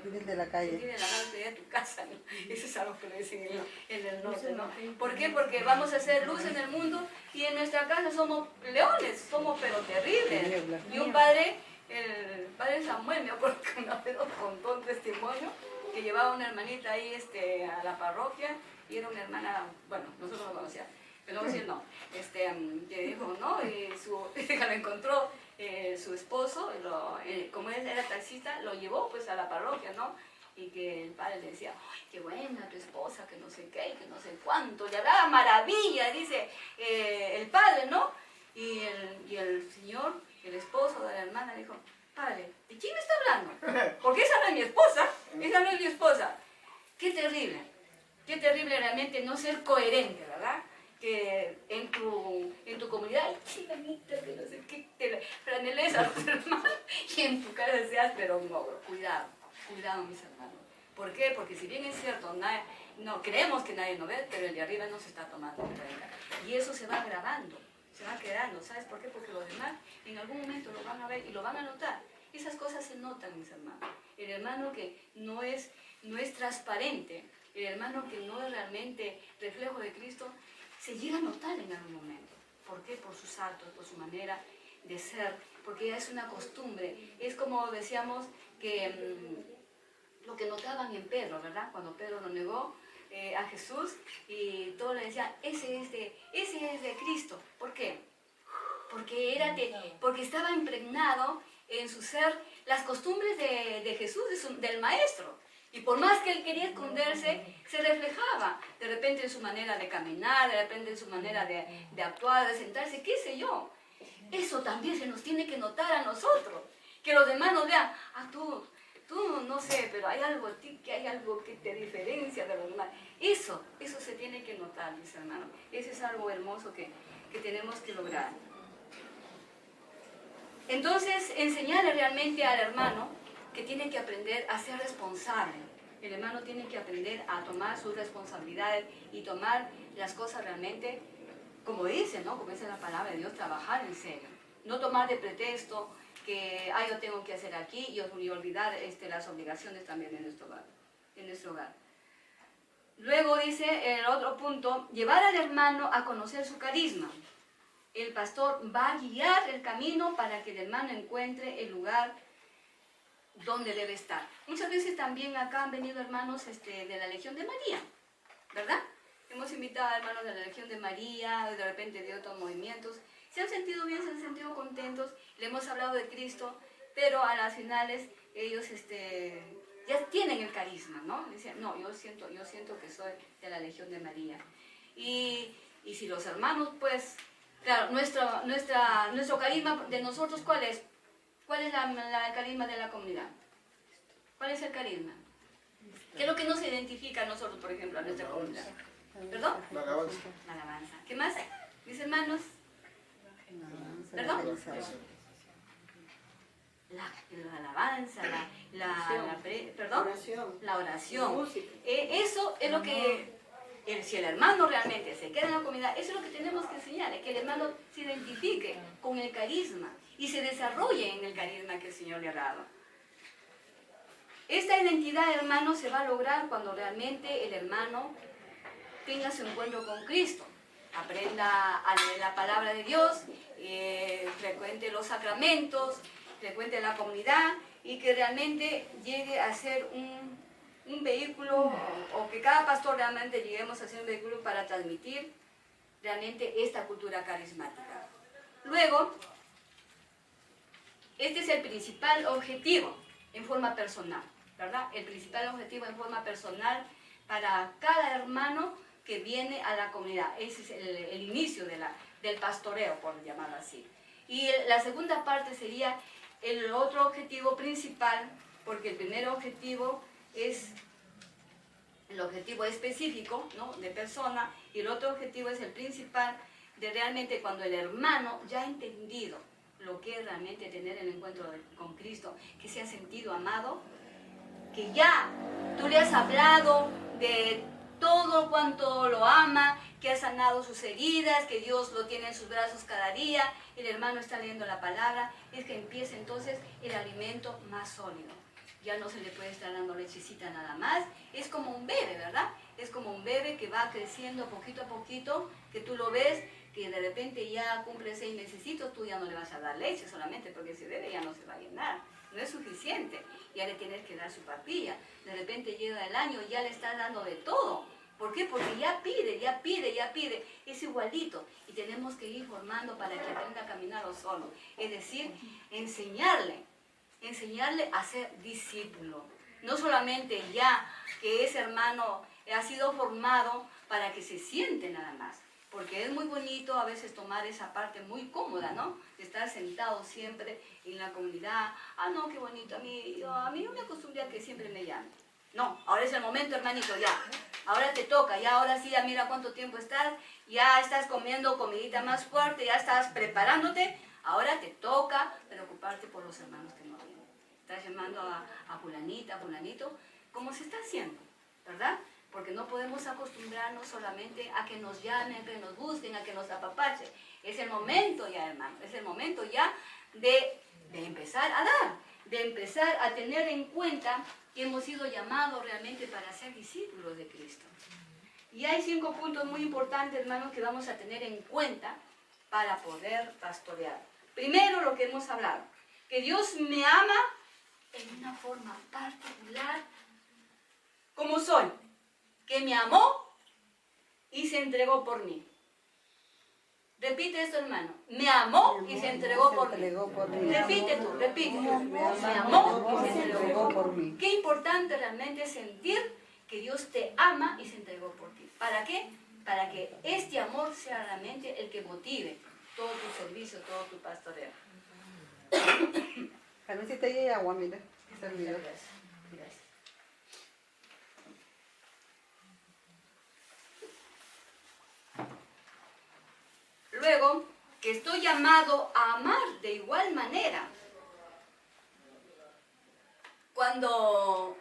Vivir de la calle. vivir de la calle de tu casa, ¿no? Eso es algo que lo dicen en el norte, ¿no? ¿Por qué? Porque vamos a hacer luz en el mundo y en nuestra casa somos leones, somos pero terribles. Y un padre, el padre Samuel, me acuerdo que una vez nos contó un testimonio que llevaba una hermanita ahí a la parroquia y era una hermana, bueno, nosotros lo conocíamos, pero no decir no, que dijo, ¿no? Y su hija lo encontró. Su esposo, como él era taxista, lo llevó pues a la parroquia, ¿no? Y que el padre le decía, ¡ay, qué buena tu esposa, que no sé qué, que no sé cuánto! Le hablaba maravilla, dice el padre, ¿no? Y el señor, el esposo de la hermana, dijo, padre, ¿de quién me está hablando? Porque esa no es mi esposa, esa no es mi esposa. Qué terrible realmente no ser coherente, ¿verdad? Que en tu comunidad, ay, chilamita, que no sé qué, te franeles a los hermanos, y en tu casa seas, pero no, cuidado, mis hermanos. ¿Por qué? Porque si bien es cierto, no creemos que nadie nos ve, pero el de arriba no se está tomando en cuenta. Y eso se va grabando, se va quedando. ¿Sabes por qué? Porque los demás en algún momento lo van a ver y lo van a notar. Esas cosas se notan, mis hermanos. El hermano que no es transparente, el hermano que no es realmente reflejo de Cristo, se llega a notar en algún momento. ¿Por qué? Por sus actos, por su manera de ser, porque ya es una costumbre. Es como decíamos que lo que notaban en Pedro, ¿verdad? Cuando Pedro lo negó a Jesús y todos le decían, ese es de Cristo. ¿Por qué? Porque estaba impregnado en su ser las costumbres de Jesús, del Maestro. Y por más que él quería esconderse, se reflejaba de repente en su manera de caminar, de repente en su manera de actuar, de sentarse, qué sé yo. Eso también se nos tiene que notar a nosotros. Que los demás nos vean, tú no sé, pero hay algo en ti, que hay algo que te diferencia de los demás. Eso se tiene que notar, mis hermanos. Eso es algo hermoso que tenemos que lograr. Entonces, enseñarle realmente al hermano que tiene que aprender a ser responsable. El hermano tiene que aprender a tomar sus responsabilidades y tomar las cosas realmente, como dice, ¿no? Como dice la palabra de Dios, trabajar en serio. No tomar de pretexto que yo tengo que hacer aquí y olvidar las obligaciones también de nuestro hogar. Luego dice el otro punto, llevar al hermano a conocer su carisma. El pastor va a guiar el camino para que el hermano encuentre el lugar donde debe estar. Muchas veces también acá han venido hermanos de la Legión de María, ¿verdad? Hemos invitado a hermanos de la Legión de María, de repente de otros movimientos. Se han sentido bien, se han sentido contentos, le hemos hablado de Cristo, pero a las finales ellos ya tienen el carisma, ¿no? Dicen, no, yo siento que soy de la Legión de María. Y si los hermanos, pues, claro, nuestro carisma de nosotros, ¿cuál es? ¿Cuál es el carisma de la comunidad? ¿Cuál es el carisma? ¿Qué es lo que nos identifica a nosotros, por ejemplo, a nuestra comunidad? ¿Perdón? La alabanza. La alabanza. ¿Qué más? Mis hermanos. ¿Perdón? La alabanza, perdón, la oración. Eso es lo que, si el hermano realmente se queda en la comunidad, eso es lo que tenemos que enseñarle, que el hermano se identifique con el carisma y se desarrolle en el carisma que el Señor le ha dado. Esta identidad, hermano, se va a lograr cuando realmente el hermano tenga su encuentro con Cristo, aprenda a leer la palabra de Dios, frecuente los sacramentos, frecuente la comunidad y que realmente llegue a ser un vehículo o que cada pastor realmente lleguemos a ser un vehículo para transmitir realmente esta cultura carismática. Luego, este es el principal objetivo en forma personal, ¿verdad? El principal objetivo en forma personal para cada hermano que viene a la comunidad. Ese es el inicio del pastoreo, por llamarlo así. Y la segunda parte sería el otro objetivo principal, porque el primer objetivo es el objetivo específico, ¿no?, de persona, y el otro objetivo es el principal, de realmente cuando el hermano ya ha entendido lo que es realmente tener el encuentro con Cristo, que se ha sentido amado, que ya tú le has hablado de todo cuanto lo ama, que ha sanado sus heridas, que Dios lo tiene en sus brazos cada día, el hermano está leyendo la palabra, es que empieza entonces el alimento más sólido. Ya no se le puede estar dando lechecita nada más, es como un bebé, ¿verdad? Es como un bebé que va creciendo poquito a poquito, que tú lo ves, que de repente ya cumple 6 mesecitos, tú ya no le vas a dar leche solamente porque ese bebé ya no se va a llenar. No es suficiente, ya le tienes que dar su papilla. De repente llega el año y ya le estás dando de todo. ¿Por qué? Porque ya pide, es igualito. Y tenemos que ir formando para que aprenda a caminar solo. Es decir, enseñarle a ser discípulo. No solamente ya que ese hermano ha sido formado para que se siente nada más. Porque es muy bonito a veces tomar esa parte muy cómoda, ¿no? De estar sentado siempre en la comunidad. Ah, no, qué bonito. A mí no me acostumbré a que siempre me llamen. No, ahora es el momento, hermanito, ya. Ahora te toca, ya ahora sí, ya mira cuánto tiempo estás. Ya estás comiendo comidita más fuerte, ya estás preparándote. Ahora te toca preocuparte por los hermanos que no vienen. Estás llamando a fulanita, a fulanito, como se está haciendo, ¿verdad? Porque no podemos acostumbrarnos solamente a que nos llamen, a que nos busquen, a que nos apapachen. Es el momento ya, hermano, es el momento ya de empezar a dar, de empezar a tener en cuenta que hemos sido llamados realmente para ser discípulos de Cristo. Y hay 5 puntos muy importantes, hermanos, que vamos a tener en cuenta para poder pastorear. Primero, lo que hemos hablado, que Dios me ama en una forma particular, como soy, que me amó y se entregó por mí. Repite esto, hermano. Me amó y se entregó por mí. Repite tú, repite. Me amó y se entregó por mí. Qué importante realmente sentir que Dios te ama y se entregó por ti. ¿Para qué? Para que este amor sea realmente el que motive todo tu servicio, todo tu pastoreo. Carmencita, y agua, mira. Gracias. Luego, que estoy llamado a amar de igual manera. Cuando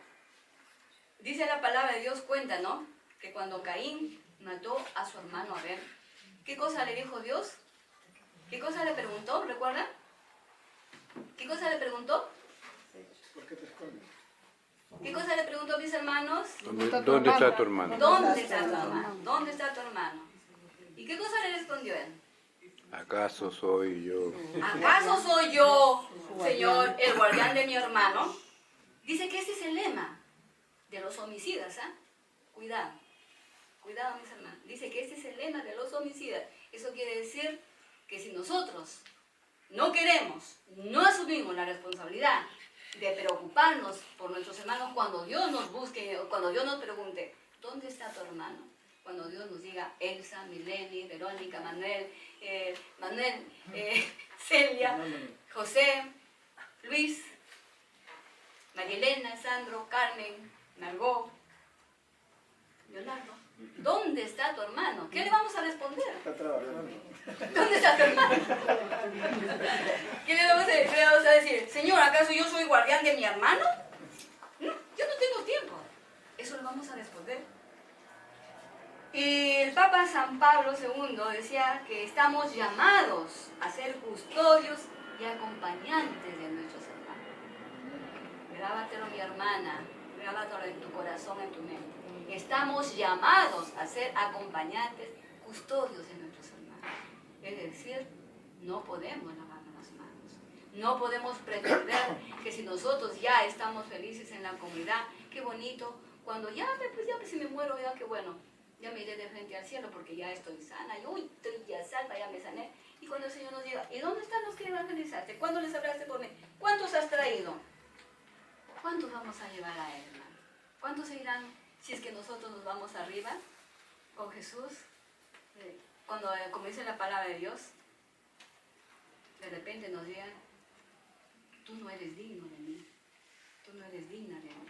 dice la palabra de Dios, cuenta, ¿no?, que cuando Caín mató a su hermano Abel, ¿qué cosa le dijo Dios? ¿Qué cosa le preguntó? ¿Recuerdan? ¿Qué cosa ¿Qué cosa le preguntó a mis hermanos? ¿Dónde está tu hermano? ¿Dónde está tu hermano? ¿Dónde está tu hermano? ¿Y qué cosa le respondió él? ¿Acaso soy yo? ¿Acaso soy yo, Señor, el guardián de mi hermano? Dice que este es el lema de los homicidas, ¿ah? Cuidado, cuidado mis hermanos. Dice que este es el lema de los homicidas. Eso quiere decir que si nosotros no queremos, no asumimos la responsabilidad de preocuparnos por nuestros hermanos cuando Dios nos busque, cuando Dios nos pregunte, ¿dónde está tu hermano? Cuando Dios nos diga, Elsa, Mileni, Verónica, Manuel, Celia, José, Luis, Marilena, Sandro, Carmen, Margot, Leonardo, ¿dónde está tu hermano? ¿Qué le vamos a responder? Está trabajando. ¿Dónde está tu hermano? ¿Qué le vamos a decir? Señor, ¿acaso yo soy guardián de mi hermano? No, yo no tengo tiempo. Eso le vamos a responder. Y el Papa San Pablo II decía que estamos llamados a ser custodios y acompañantes de nuestros hermanos. Grábatelo, mi hermana, grábatelo en tu corazón, en tu mente. Estamos llamados a ser acompañantes, custodios de nuestros hermanos. Es decir, no podemos lavarnos las manos. No podemos pretender que si nosotros ya estamos felices en la comunidad, qué bonito, cuando ya si me muero, ya qué bueno, ya me iré de frente al cielo porque ya estoy sana, y uy, estoy ya salva, ya me sané. Y cuando el Señor nos diga, ¿y dónde están los que evangelizaste? ¿Cuándo les hablaste por mí? ¿Cuántos has traído? ¿Cuántos vamos a llevar a Él, hermano? ¿Cuántos se irán si es que nosotros nos vamos arriba con Jesús? Cuando comience la palabra de Dios, de repente nos digan, tú no eres digno de mí, tú no eres digna de mí.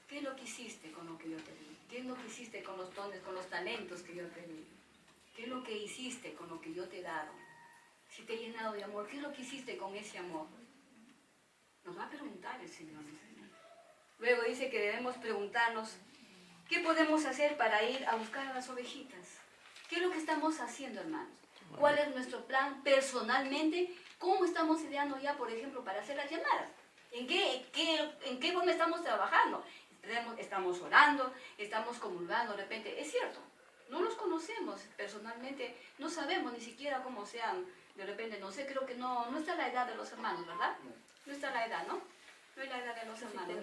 ¿Qué es lo que hiciste con lo que yo te di? ¿Qué es lo que hiciste con los dones, con los talentos que yo te di? ¿Qué es lo que hiciste con lo que yo te he dado? Si te he llenado de amor, ¿qué es lo que hiciste con ese amor? Nos va a preguntar el Señor. Luego dice que debemos preguntarnos, ¿qué podemos hacer para ir a buscar a las ovejitas? ¿Qué es lo que estamos haciendo, hermanos? ¿Cuál es nuestro plan personalmente? ¿Cómo estamos ideando ya, por ejemplo, para hacer las llamadas? ¿En qué forma estamos trabajando? Estamos orando, estamos comulgando, de repente, es cierto, no los conocemos personalmente, no sabemos ni siquiera cómo sean, de repente, no sé, creo que no está la edad de los hermanos, ¿verdad? No está la edad, ¿no? No es la edad de los hermanos,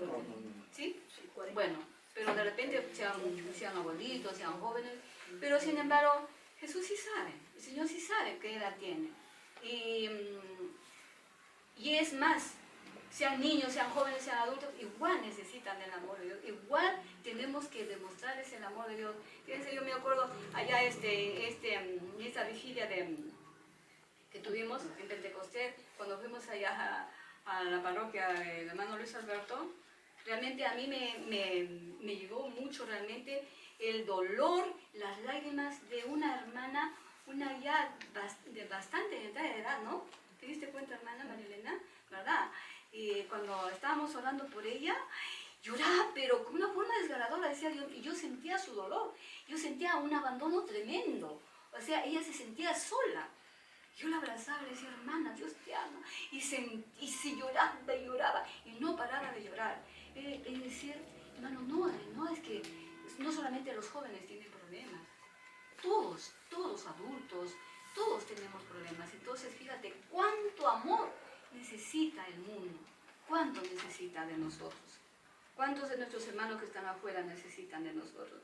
¿sí? Bueno, pero de repente sean abuelitos, sean jóvenes, pero sin embargo, Jesús sí sabe, el Señor sí sabe qué edad tiene. Y es más, sean niños, sean jóvenes, sean adultos, igual necesitan el amor de Dios, igual tenemos que demostrarles el amor de Dios. Fíjense, yo me acuerdo allá esta vigilia que tuvimos en Pentecostés, cuando fuimos allá a la parroquia del hermano Luis Alberto, realmente a mí me llegó mucho realmente el dolor, las lágrimas de una hermana, una ya de bastante edad, ¿no? ¿Te diste cuenta, hermana Marilena? ¿Verdad? Y cuando estábamos orando por ella, lloraba, pero con una forma desgarradora, decía yo, y yo sentía su dolor, yo sentía un abandono tremendo, o sea, ella se sentía sola. Yo la abrazaba y le decía, hermana, Dios te ama, y se lloraba y lloraba, y no paraba de llorar. Es decir, hermano, no, es que no solamente los jóvenes tienen problemas, todos adultos, todos tenemos problemas. Entonces, fíjate, cuánto amor necesita el mundo, cuánto necesita de nosotros, cuántos de nuestros hermanos que están afuera necesitan de nosotros.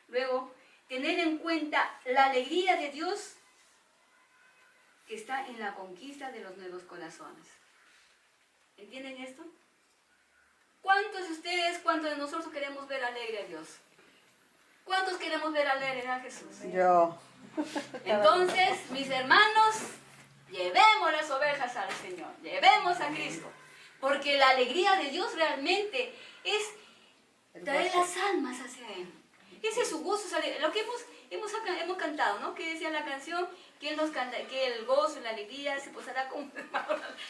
Luego, tener en cuenta la alegría de Dios que está en la conquista de los nuevos corazones. ¿Entienden esto? ¿Cuántos de ustedes, cuántos de nosotros queremos ver alegre a Dios? ¿Cuántos queremos ver alegre a Jesús? Yo. Entonces, mis hermanos, llevemos las ovejas al Señor, llevemos a Cristo, porque la alegría de Dios realmente es traer las almas hacia Él. Ese es su gozo, lo que hemos cantado, ¿no? Que decía la canción, que el gozo y la alegría se posará con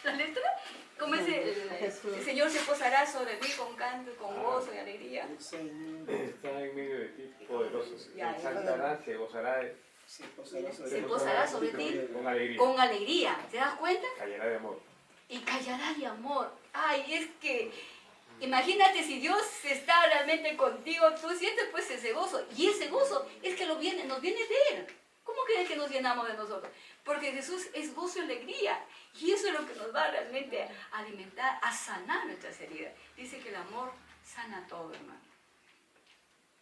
la letra, como el Señor se posará sobre mí con canto, con gozo y alegría. Está en medio de ti, poderoso. Ya, Exaltará, se gozará, Se posará sobre se ti. posará sobre ti con alegría. con alegría. ¿Te das cuenta? Callará de amor. Y callará de amor. Ay, es que Imagínate si Dios está realmente contigo, tú sientes pues ese gozo. Y ese gozo es que nos viene de Él. ¿Cómo creen que nos llenamos de nosotros? Porque Jesús es gozo y alegría. Y eso es lo que nos va realmente a alimentar, a sanar nuestras heridas. Dice que el amor sana todo, hermano.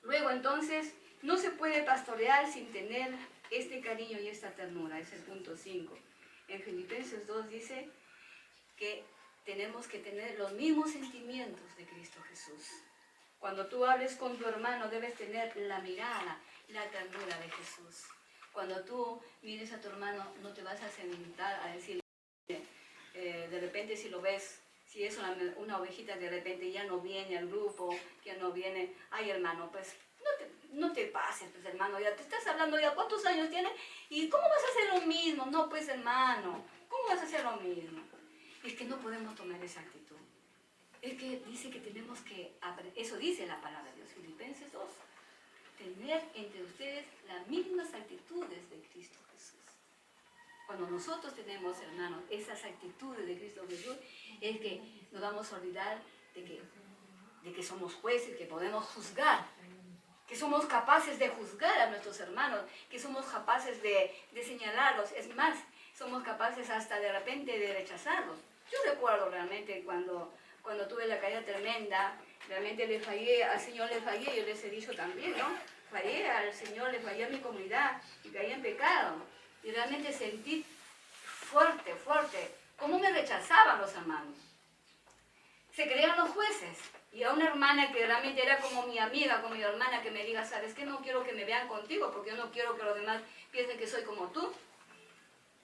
Luego entonces, no se puede pastorear sin tener este cariño y esta ternura. Es el punto 5. En Filipenses 2 dice que tenemos que tener los mismos sentimientos de Cristo Jesús. Cuando tú hables con tu hermano, debes tener la mirada, la ternura de Jesús. Cuando tú mires a tu hermano, no te vas a sentar a decir, de repente si lo ves, si es una ovejita, de repente ya no viene al grupo, ya no viene, ay hermano, pues no te pases, pues hermano, ya te estás hablando ya, ¿cuántos años tienes? ¿Y cómo vas a hacer lo mismo? No, pues hermano, ¿cómo vas a hacer lo mismo? Es que no podemos tomar esa actitud. Es que dice que tenemos que, eso dice la palabra de Dios, Filipenses 2, tener entre ustedes las mismas actitudes de Cristo Jesús. Cuando nosotros tenemos, hermanos, esas actitudes de Cristo Jesús, es que nos vamos a olvidar de que somos jueces, que podemos juzgar, que somos capaces de juzgar a nuestros hermanos, que somos capaces de señalarlos, es más, somos capaces hasta de repente de rechazarlos. Yo recuerdo realmente cuando tuve la caída tremenda, realmente le fallé, al Señor le fallé, yo les he dicho también, ¿no? Fallé al Señor, le fallé a mi comunidad y caí en pecado. Y realmente sentí fuerte, cómo me rechazaban los hermanos. Se creían los jueces. Y a una hermana que realmente era como mi amiga, como mi hermana, que me diga, ¿sabes qué? No quiero que me vean contigo, porque yo no quiero que los demás piensen que soy como tú.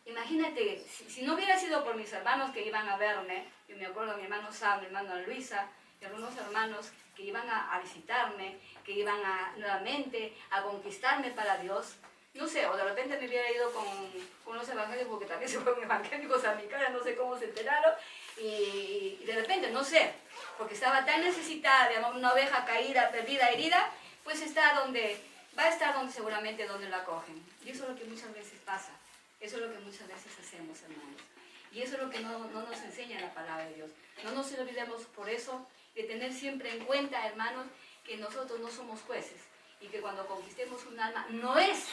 Imagínate, si no hubiera sido por mis hermanos que iban a verme, yo me acuerdo de mi hermano Sam, mi hermano Luisa, y algunos hermanos que iban a visitarme, que iban nuevamente a conquistarme para Dios, no sé, o de repente me hubiera ido con los evangélicos, porque también se fueron evangélicos a mi casa, no sé cómo se enteraron, y de repente, no sé, porque estaba tan necesitada de una oveja caída, perdida, herida, pues va a estar donde seguramente donde la cogen. Y eso es lo que muchas veces pasa. Eso es lo que muchas veces hacemos, hermanos. Y eso es lo que no nos enseña la palabra de Dios. No nos olvidemos por eso de tener siempre en cuenta, hermanos, que nosotros no somos jueces. Y que cuando conquistemos un alma, no es,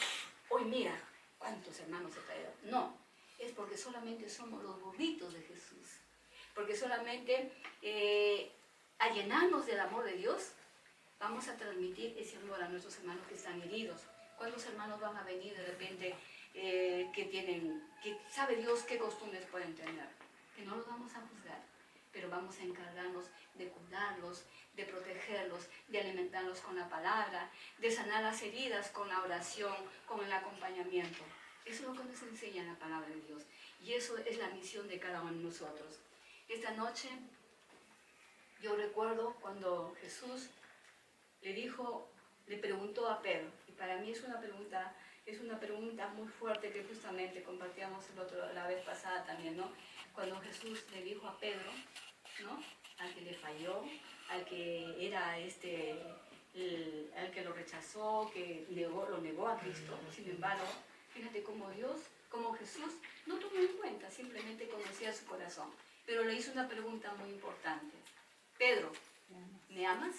hoy mira, cuántos hermanos he traído. No, es porque solamente somos los burritos de Jesús. Porque solamente al llenarnos del amor de Dios, vamos a transmitir ese amor a nuestros hermanos que están heridos. ¿Cuántos hermanos van a venir de repente que sabe Dios qué costumbres pueden tener? Que no los vamos a juzgar, pero vamos a encargarnos de cuidarlos, de protegerlos, de alimentarlos con la palabra, de sanar las heridas con la oración, con el acompañamiento. Eso es lo que nos enseña la palabra de Dios. Y eso es la misión de cada uno de nosotros. Esta noche, yo recuerdo cuando Jesús le preguntó a Pedro, y para mí es una pregunta muy fuerte que justamente compartíamos la vez pasada también, ¿no? Cuando Jesús le dijo a Pedro, ¿no? Al que le falló, al que era al que lo rechazó, que lo negó a Cristo. Sin embargo, fíjate cómo Jesús no tomó en cuenta, simplemente conocía su corazón. Pero le hizo una pregunta muy importante. Pedro, ¿me amas?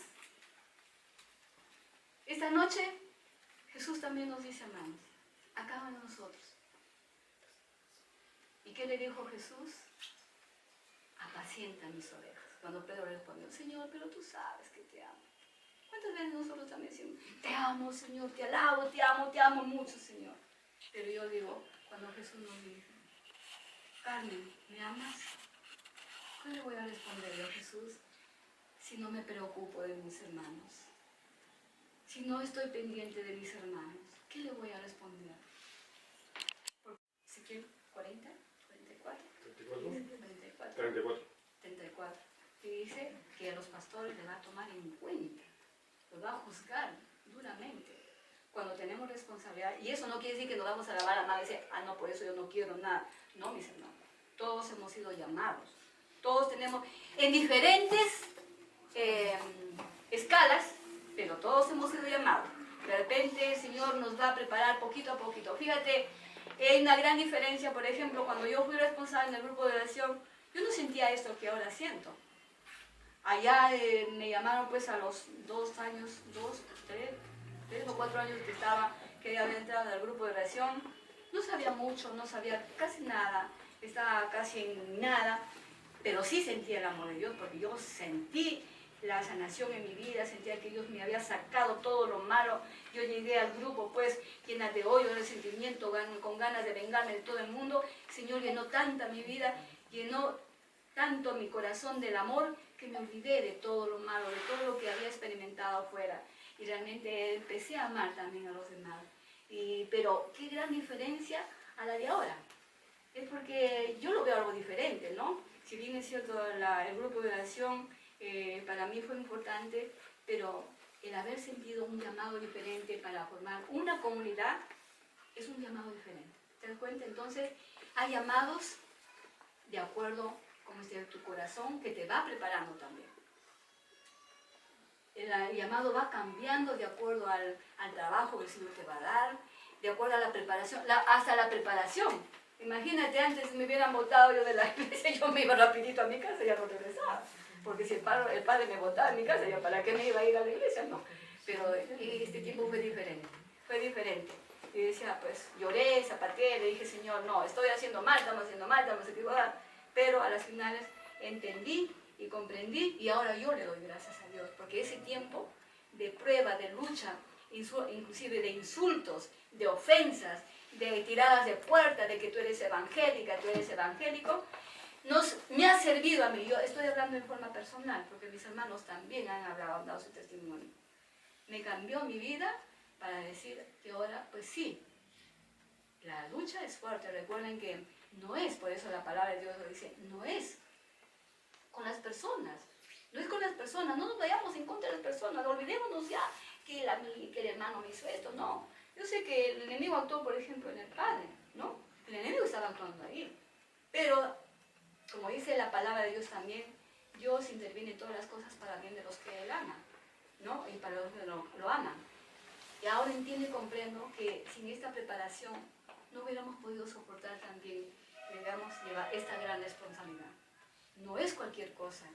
Esta noche Jesús también nos dice, hermanos, a cada uno de nosotros. ¿Y qué le dijo Jesús? Apacienta mis ovejas. Cuando Pedro respondió, Señor, pero tú sabes que te amo. ¿Cuántas veces nosotros también decimos, te amo, Señor, te alabo, te amo mucho, Señor? Pero yo digo, cuando Jesús nos dice, Carmen, ¿me amas? ¿Qué le voy a responder yo a Jesús si no me preocupo de mis hermanos? Si no estoy pendiente de mis hermanos, ¿qué le voy a responder? Ezequiel 40, 44, 34. Y dice que a los pastores les va a tomar en cuenta, los va a juzgar duramente cuando tenemos responsabilidad. Y eso no quiere decir que nos vamos a lavar la mano y decir, no, por eso yo no quiero nada. No, mis hermanos, todos hemos sido llamados. Todos tenemos en diferentes escalas, pero todos hemos sido llamados. De repente el Señor nos va a preparar poquito a poquito. Fíjate, hay una gran diferencia, por ejemplo, cuando yo fui responsable en el grupo de oración, yo no sentía esto que ahora siento. Allá me llamaron pues a los 2 años, 3 o 4 años que había entrado al grupo de oración. No sabía mucho, no sabía casi nada, estaba casi en nada, pero sí sentía el amor de Dios, porque yo sentí la sanación en mi vida, sentía que Dios me había sacado todo lo malo. Yo llegué al grupo pues llena de odio, de sentimiento, con ganas de vengarme de todo el mundo. El Señor llenó tanta mi vida, llenó tanto mi corazón del amor, que me olvidé de todo lo malo, de todo lo que había experimentado afuera. Y realmente empecé a amar también a los demás. Pero qué gran diferencia a la de ahora. Es porque yo lo veo algo diferente, ¿no? Si bien es cierto, el grupo de oración para mí fue importante, pero el haber sentido un llamado diferente para formar una comunidad es un llamado diferente. ¿Te das cuenta? Entonces, hay llamados de acuerdo como esté tu corazón, que te va preparando también. El llamado va cambiando de acuerdo al trabajo que el Señor te va a dar, de acuerdo a la preparación, hasta la preparación. Imagínate, antes me hubieran botado yo de la iglesia, yo me iba rapidito a mi casa y ya no regresaba. Porque si el padre me botaba en mi casa, ¿ya para qué me iba a ir a la iglesia? No. Pero este tiempo fue diferente, fue diferente. Y decía, pues lloré, zapateé, le dije, Señor, no, estoy haciendo mal, estamos equivocados. Pero a las finales entendí y comprendí, y ahora yo le doy gracias a Dios, porque ese tiempo de prueba, de lucha, inclusive de insultos, de ofensas, de tiradas de puerta, de que tú eres evangélica, tú eres evangélico, me ha servido a mí. Yo estoy hablando en forma personal, porque mis hermanos también han dado su testimonio. Me cambió mi vida para decir que ahora, pues sí, la lucha es fuerte. Recuerden que no es, por eso la palabra de Dios lo dice, no es con las personas. No es con las personas, no nos vayamos en contra de las personas, olvidémonos ya que el hermano me hizo esto, no. Yo sé que el enemigo actuó, por ejemplo, en el Padre, ¿no? El enemigo estaba actuando ahí. Pero, como dice la palabra de Dios también, Dios interviene en todas las cosas para bien de los que Él ama, ¿no? Y para los que lo aman. Y ahora entiendo y comprendo que sin esta preparación no hubiéramos podido soportar también, digamos, llevar esta gran responsabilidad. No es cualquier cosa,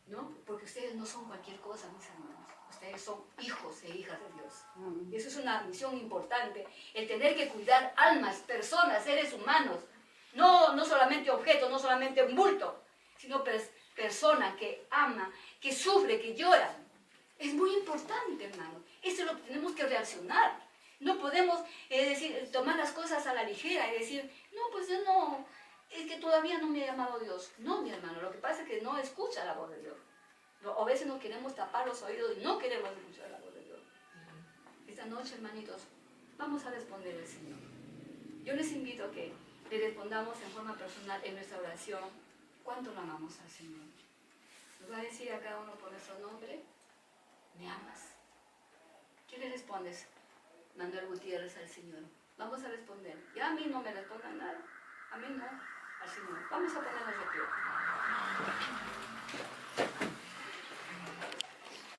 ¿no? Porque ustedes no son cualquier cosa, mis hermanos. Ustedes son hijos e hijas de Dios. Y eso es una misión importante, el tener que cuidar almas, personas, seres humanos. No solamente objetos, no solamente un bulto, sino persona que ama, que sufre, que llora. Es muy importante, hermano. Esto lo tenemos que reaccionar. No podemos tomar las cosas a la ligera y decir, no, pues yo no, es que todavía no me ha llamado Dios. No, mi hermano, lo que pasa es que no escucha la voz de Dios. A veces nos queremos tapar los oídos y no queremos escuchar la voz de Dios. Esta noche, hermanitos, vamos a responder al Señor. Yo les invito a que le respondamos en forma personal en nuestra oración cuánto lo amamos al Señor. Nos va a decir a cada uno por nuestro nombre, ¿me amas? ¿Qué le respondes, Manuel Gutiérrez, al Señor? Vamos a responder. Ya a mí no me respondan nada. A mí no, al Señor. Vamos a ponernos de pie.